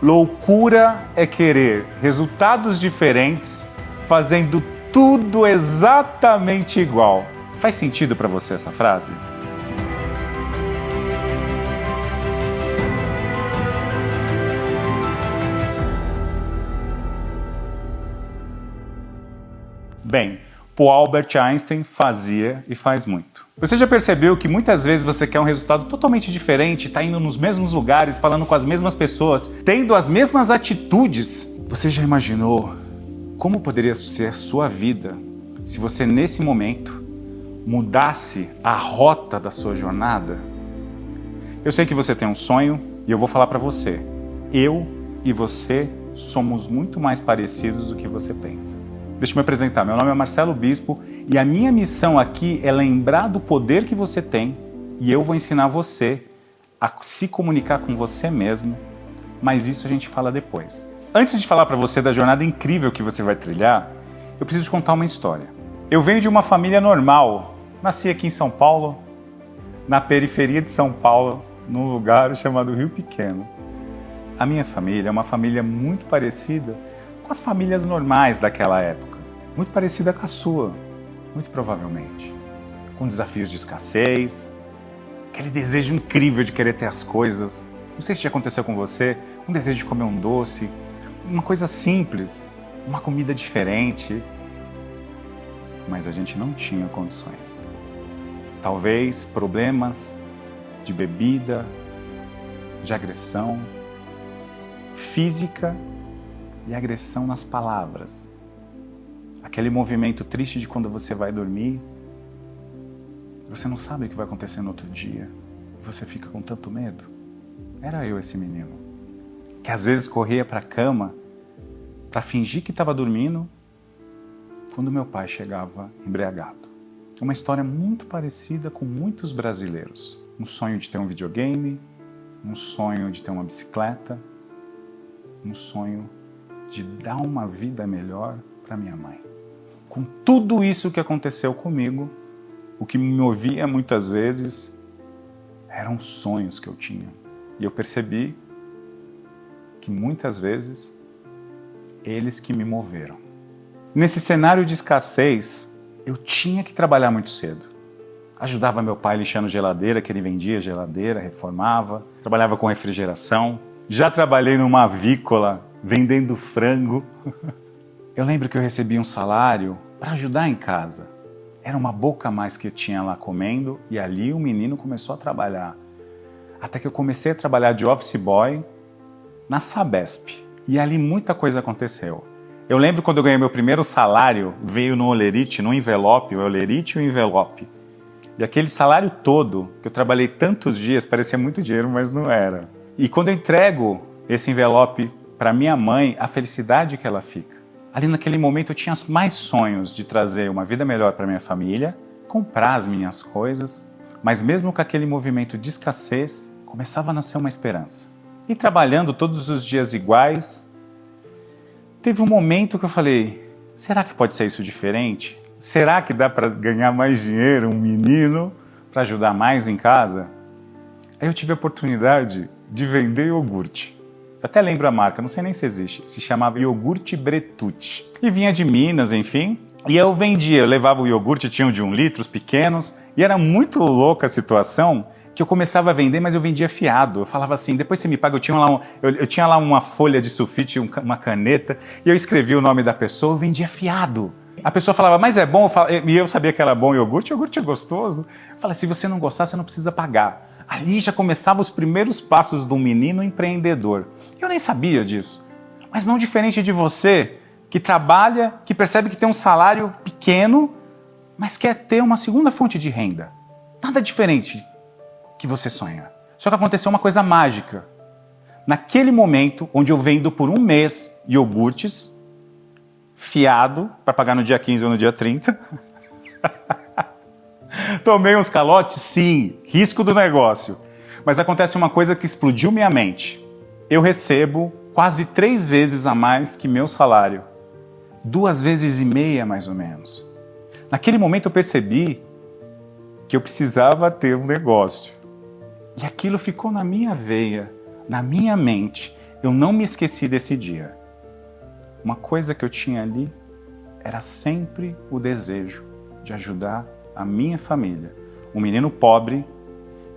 Loucura é querer resultados diferentes fazendo tudo exatamente igual. Faz sentido para você essa frase? Bem, o Albert Einstein fazia e faz muito. Você já percebeu que muitas vezes você quer um resultado totalmente diferente, está indo nos mesmos lugares, falando com as mesmas pessoas, tendo as mesmas atitudes? Você já imaginou como poderia ser sua vida se você nesse momento mudasse a rota da sua jornada? Eu sei que você tem um sonho e eu vou falar para você. Eu e você somos muito mais parecidos do que você pensa. Deixa eu me apresentar, meu nome é Marcelo Bispo e a minha missão aqui é lembrar do poder que você tem e eu vou ensinar você a se comunicar com você mesmo, mas isso a gente fala depois. Antes de falar para você da jornada incrível que você vai trilhar, eu preciso te contar uma história. Eu venho de uma família normal, nasci aqui em São Paulo, na periferia de São Paulo, num lugar chamado Rio Pequeno. A minha família é uma família muito parecida com as famílias normais daquela época, muito parecida com a sua, muito provavelmente, com desafios de escassez, aquele desejo incrível de querer ter as coisas. Não sei se já aconteceu com você, um desejo de comer um doce, uma coisa simples, uma comida diferente, mas a gente não tinha condições. Talvez problemas de bebida, de agressão física e agressão nas palavras. Aquele movimento triste de quando você vai dormir, você não sabe o que vai acontecer no outro dia, você fica com tanto medo. Era eu esse menino, que às vezes corria para a cama para fingir que estava dormindo quando meu pai chegava embriagado. Uma história muito parecida com muitos brasileiros. Um sonho de ter um videogame, um sonho de ter uma bicicleta, um sonho de dar uma vida melhor para minha mãe. Com tudo isso que aconteceu comigo, o que me movia muitas vezes eram sonhos que eu tinha. E eu percebi que muitas vezes eles que me moveram. Nesse cenário de escassez, eu tinha que trabalhar muito cedo. Ajudava meu pai lixando geladeira, que ele vendia geladeira, reformava, trabalhava com refrigeração. Já trabalhei numa avícola, vendendo frango. Eu lembro que eu recebi um salário para ajudar em casa. Era uma boca a mais que eu tinha lá comendo e ali o menino começou a trabalhar. Até que eu comecei a trabalhar de office boy na Sabesp. E ali muita coisa aconteceu. Eu lembro quando eu ganhei meu primeiro salário, veio no olerite, no envelope, o olerite e o envelope. E aquele salário todo, que eu trabalhei tantos dias, parecia muito dinheiro, mas não era. E quando eu entrego esse envelope para minha mãe, a felicidade que ela fica. Ali naquele momento eu tinha mais sonhos de trazer uma vida melhor para minha família, comprar as minhas coisas, mas mesmo com aquele movimento de escassez, começava a nascer uma esperança. E trabalhando todos os dias iguais, teve um momento que eu falei, será que pode ser isso diferente? Será que dá para ganhar mais dinheiro, um menino, para ajudar mais em casa? Aí eu tive a oportunidade de vender iogurte. Eu até lembro a marca, não sei nem se existe, se chamava Iogurte Bretucci. E vinha de Minas, enfim, e eu vendia, eu levava o iogurte, tinha um de 1 litro, os pequenos, e era muito louca a situação, que eu começava a vender, mas eu vendia fiado. Eu falava assim, depois você me paga, eu tinha lá uma folha de sulfite, uma caneta, e eu escrevia o nome da pessoa, eu vendia fiado. A pessoa falava, mas é bom? E eu sabia que era bom iogurte é gostoso. Eu falei, se você não gostar, você não precisa pagar. Ali já começavam os primeiros passos do menino empreendedor. Eu nem sabia disso. Mas não diferente de você, que trabalha, que percebe que tem um salário pequeno, mas quer ter uma segunda fonte de renda. Nada diferente que você sonha. Só que aconteceu uma coisa mágica. Naquele momento, onde eu vendo por 1 mês iogurtes, fiado, para pagar no dia 15 ou no dia 30... Tomei uns calotes? Sim, risco do negócio. Mas acontece uma coisa que explodiu minha mente. Eu recebo quase 3 vezes a mais que meu salário. 2,5 vezes mais ou menos. Naquele momento eu percebi que eu precisava ter um negócio. E aquilo ficou na minha veia, na minha mente. Eu não me esqueci desse dia. Uma coisa que eu tinha ali era sempre o desejo de ajudar a minha família. Um menino pobre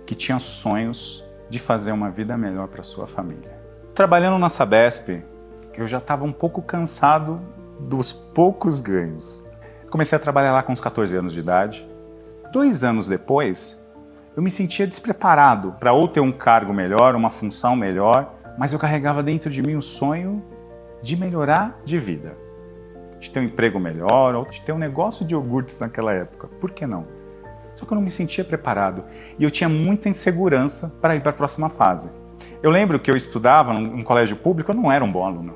que tinha sonhos de fazer uma vida melhor para sua família. Trabalhando na Sabesp, eu já estava um pouco cansado dos poucos ganhos. Comecei a trabalhar lá com uns 14 anos de idade. 2 anos depois, eu me sentia despreparado para ou ter um cargo melhor, uma função melhor, mas eu carregava dentro de mim o sonho de melhorar de vida. De ter um emprego melhor, ou de ter um negócio de iogurtes naquela época. Por que não? Só que eu não me sentia preparado e eu tinha muita insegurança para ir para a próxima fase. Eu lembro que eu estudava num colégio público, eu não era um bom aluno.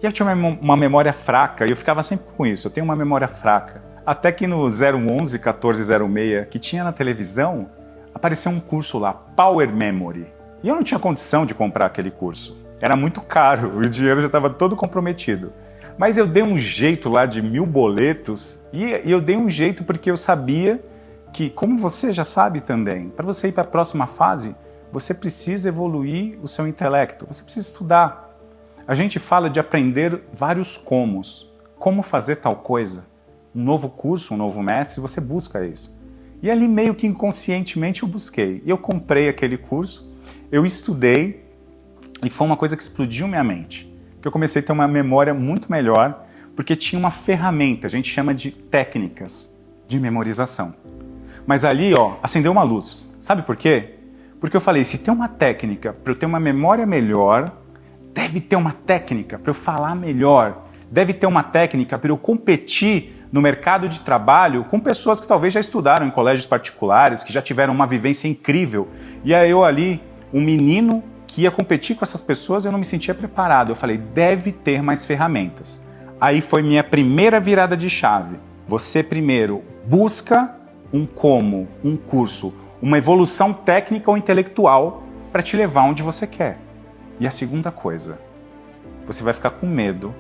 E eu tinha uma memória fraca e eu ficava sempre com isso, eu tenho uma memória fraca. Até que no 011 1406, que tinha na televisão, apareceu um curso lá, Power Memory. E eu não tinha condição de comprar aquele curso. Era muito caro, o dinheiro já estava todo comprometido. Mas eu dei um jeito lá de 1000 boletos e eu dei um jeito porque eu sabia que, como você já sabe também, para você ir para a próxima fase, você precisa evoluir o seu intelecto, você precisa estudar. A gente fala de aprender vários comos. Como fazer tal coisa? Um novo curso, um novo mestre, você busca isso. E ali meio que inconscientemente eu busquei. Eu comprei aquele curso, eu estudei e foi uma coisa que explodiu minha mente. Que eu comecei a ter uma memória muito melhor porque tinha uma ferramenta, a gente chama de técnicas de memorização. Mas ali, acendeu uma luz. Sabe por quê? Porque eu falei, se tem uma técnica para eu ter uma memória melhor, deve ter uma técnica para eu falar melhor, deve ter uma técnica para eu competir no mercado de trabalho com pessoas que talvez já estudaram em colégios particulares, que já tiveram uma vivência incrível. E aí eu ali, um menino que ia competir com essas pessoas, eu não me sentia preparado. Eu falei, deve ter mais ferramentas. Aí foi minha primeira virada de chave. Você primeiro busca um como, um curso, uma evolução técnica ou intelectual para te levar onde você quer. E a segunda coisa, você vai ficar com medo,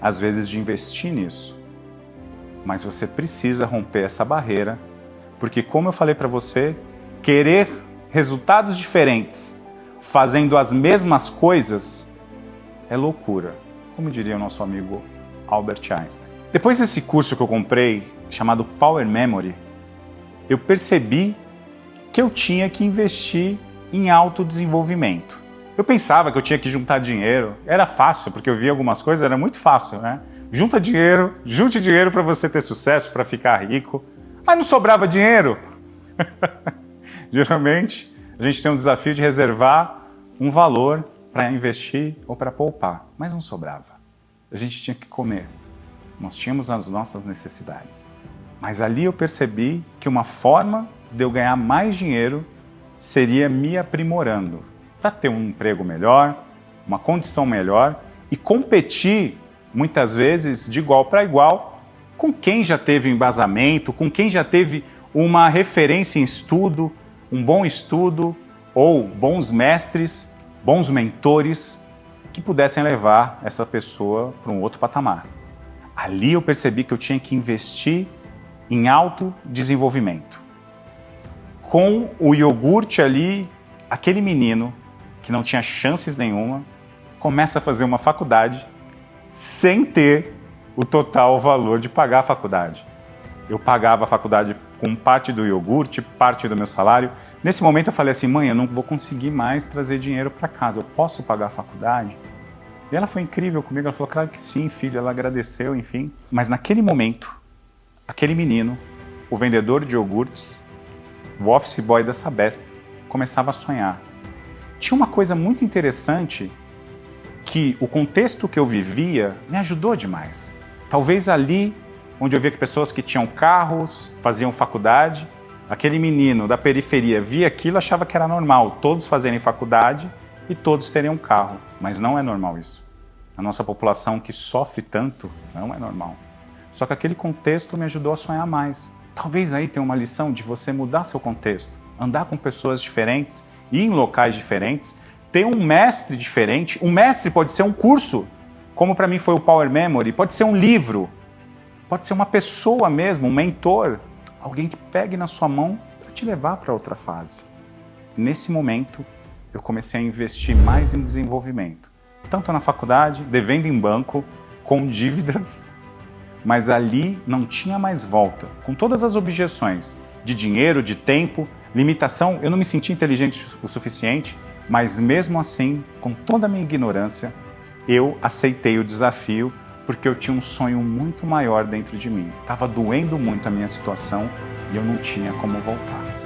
às vezes, de investir nisso. Mas você precisa romper essa barreira, porque, como eu falei para você, querer resultados diferentes fazendo as mesmas coisas é loucura, como diria o nosso amigo Albert Einstein. Depois desse curso que eu comprei, chamado Power Memory, eu percebi que eu tinha que investir em autodesenvolvimento. Eu pensava que eu tinha que juntar dinheiro, era fácil, porque eu via algumas coisas, era muito fácil, né? Junte dinheiro para você ter sucesso, para ficar rico. Mas não sobrava dinheiro. Geralmente, a gente tem um desafio de reservar um valor para investir ou para poupar, mas não sobrava. A gente tinha que comer. Nós tínhamos as nossas necessidades. Mas ali eu percebi que uma forma de eu ganhar mais dinheiro seria me aprimorando para ter um emprego melhor, uma condição melhor e competir, muitas vezes, de igual para igual com quem já teve um embasamento, com quem já teve uma referência em estudo, um bom estudo ou bons mestres, bons mentores que pudessem levar essa pessoa para um outro patamar. Ali eu percebi que eu tinha que investir em autodesenvolvimento. Com o iogurte ali, aquele menino que não tinha chances nenhuma, começa a fazer uma faculdade sem ter o total valor de pagar a faculdade. Eu pagava a faculdade com parte do iogurte, parte do meu salário. Nesse momento eu falei assim, mãe, eu não vou conseguir mais trazer dinheiro para casa, eu posso pagar a faculdade? E ela foi incrível comigo, ela falou, claro que sim, filho, ela agradeceu, enfim. Mas naquele momento, aquele menino, o vendedor de iogurtes, o office boy da Sabesp, começava a sonhar. Tinha uma coisa muito interessante que o contexto que eu vivia me ajudou demais. Talvez ali, onde eu via que pessoas que tinham carros, faziam faculdade, aquele menino da periferia via aquilo, achava que era normal todos fazerem faculdade e todos terem um carro. Mas não é normal isso. A nossa população que sofre tanto, não é normal. Só que aquele contexto me ajudou a sonhar mais. Talvez aí tenha uma lição de você mudar seu contexto, andar com pessoas diferentes, ir em locais diferentes, ter um mestre diferente. Um mestre pode ser um curso, como para mim foi o Power Memory, pode ser um livro, pode ser uma pessoa mesmo, um mentor, alguém que pegue na sua mão para te levar para outra fase. Nesse momento, eu comecei a investir mais em desenvolvimento. tanto na faculdade, devendo em banco, com dívidas, mas ali não tinha mais volta. Com todas as objeções de dinheiro, de tempo, limitação, eu não me sentia inteligente o suficiente, mas mesmo assim, com toda a minha ignorância, eu aceitei o desafio porque eu tinha um sonho muito maior dentro de mim. Estava doendo muito a minha situação e eu não tinha como voltar.